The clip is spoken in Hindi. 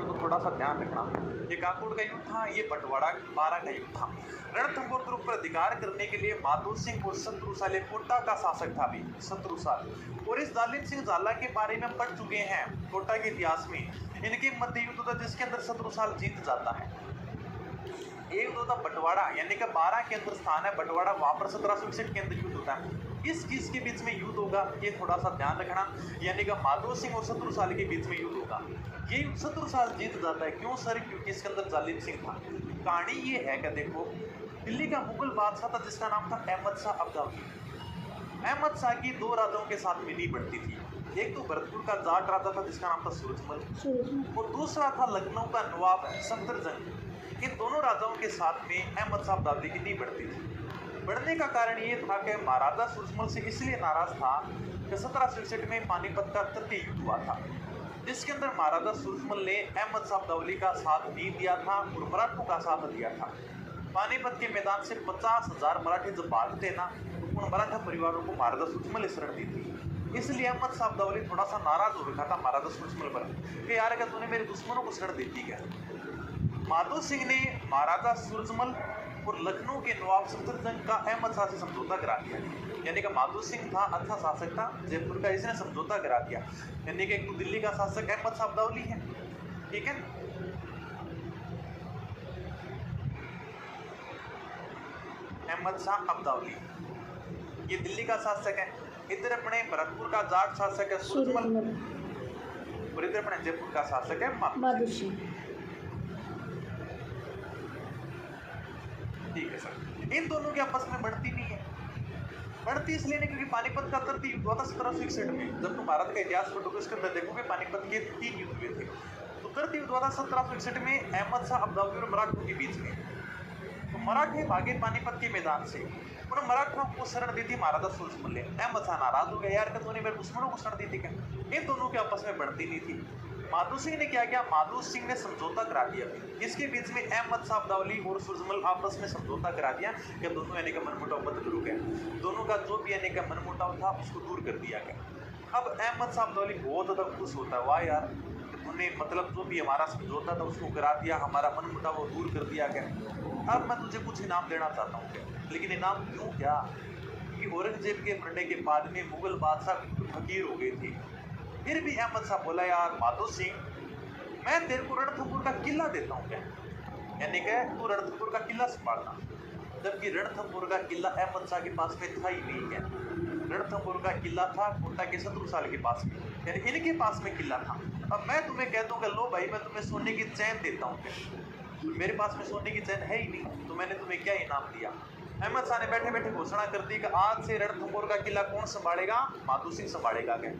हो तो थोड़ा सा ध्यान रखना। ये काकोड़ का युद्ध था, ये बंटवाड़ा बारा का युद्ध था। रणथंभौर दुर्ग पर अधिकार करने के लिए माधो सिंह और शत्रुसाल कोटा का शासक था भी शत्रुसाल, और इस जालिम सिंह झाला के बारे में पढ़ चुके हैं कोटा के इतिहास में। इनके मध्य युद्ध था जिसके अंदर शत्रुसाल जीत जाता है। एक होता बंटवाड़ा यानी कि 12 के अंदर स्थान है बंटवाड़ा, वहां पर 1761 के अंदर युद्ध होता है। किसके बीच में युद्ध होगा ये थोड़ा सा ध्यान रखना, यानी कि माधो सिंह और शत्रुसाल के बीच में युद्ध होगा। ये शत्रुसाल जीत जाता है, क्यों सर? क्योंकि इसके अंदर जालिम सिंह था। कहानी ये है कि देखो, दिल्ली का मुगल बादशाह था जिसका नाम था अहमद शाह अब्दाली। अहमद शाह की दो राजाओं के साथ मिली बढ़ती थी। एक तो भरतपुर का जाट राजा था जिसका नाम था सूरजमल, और दूसरा था लखनऊ का नवाब सफदरजंग। इन दोनों राजाओं के साथ में अहमद शाह अब्दाली की नहीं बढ़ती थी। बढ़ने का कारण ये था कि महाराजा सूरजमल से इसलिए नाराज था कि 1761 में पानीपत का तृतीय युद्ध हुआ था, जिसके अंदर महाराजा सूरजमल ने अहमद शाह अब्दाली का साथ नहीं दिया था और मराठों का साथ दिया था। पानीपत के मैदान से 50,000 मराठी जब भागते ना, उन मराठा परिवारों को महाराजा सूरजमल ने शरण दी थी। इसलिए अहमद शाह अब्दाली थोड़ा सा नाराज हो रखा था महाराजा सूरजमल पर कि यार क्या तूने मेरे दुश्मनों को शरण दी थी क्या? माधो सिंह ने महाराजा सूरजमल और लखनऊ के नवाब सफदरजंग का अहमद शाह से समझौता करा दिया। यानी कि माधो सिंह था अच्छा शासक था जयपुर का, इसने समझौता करा दिया। यानी कि एक तो दिल्ली का शासक अहमद शाह अब्दाली है, ठीक है। अहमद शाह अब्दाली ये दिल्ली का शासक है। इधर अपने भरतपुर का जाट शासक है सूरजमल, और इधर अपने जयपुर का शासक है माधो सिंह। ठीक है सर। इन दोनों के आपस में बढ़ती नहीं है। बढ़ती इसलिए नहीं क्योंकि पानीपत का तृतीय युद्ध हुआ था 1761 में। जब तुम भारत का इतिहास पढ़ोगे उसके अंदर देखोगे पानीपत के 3 युद्ध हुए थे। तो तृतीय युद्ध हुआ था 1761 में अहमद शाह अब्दाली और मराठों के बीच में। तो मराठे भागे पानीपत के मैदान से, उन्होंने मराठों को शरण दी थी महाराजा सूरजमल ने। अहमद शाह नाराज हो गया, यार क्या तूने मेरे दुश्मनों को शरण दी थी क्या? इन दोनों के आपस में बढ़ती नहीं थी। माधो सिंह ने क्या किया? माधो सिंह ने समझौता करा दिया। इसके बीच में अहमद शाह अब्दाली और सूरजमल आपस में समझौता करा दिया कि दोनों यानी का मनमुटाव बंद करो गया। दोनों का जो भी यानी का मनमुटाव था उसको दूर कर दिया गया। अब अहमद शाह अब्दाली बहुत ज़्यादा खुश होता है, वाह यार तूने मतलब जो भी हमारा समझौता था उसको करा दिया, हमारा मनमुटाव वो दूर कर दिया गया। अब मैं तुझे कुछ इनाम देना चाहता हूँ क्या? लेकिन इनाम क्यों क्या? कि औरंगजेब के मरने के बाद में मुगल बादशाह फकीर हो गए थे। फिर भी अहमद शाह बोला, यार माधो सिंह मैं तेरे को रणथंभौर का किला देता हूँ क्या? यानी कि तू रणथंभौर का किला संभालना। जबकि रणथंभौर का किला अहमद शाह के पास में था ही नहीं है। रणथंभौर का किला था कोटा के शत्रुसाल के पास में, यानी इनके पास में किला था। अब मैं तुम्हें कह दूंगा लो भाई मैं तुम्हें सोने की चैन देता हूँ क्या? तो मेरे पास में सोने की चैन है ही नहीं, तो मैंने तुम्हें क्या इनाम दिया? अहमद शाह ने बैठे बैठे घोषणा कर दी कि आज से रणथंभौर का किला कौन संभालेगा? माधो सिंह संभालेगा क्या?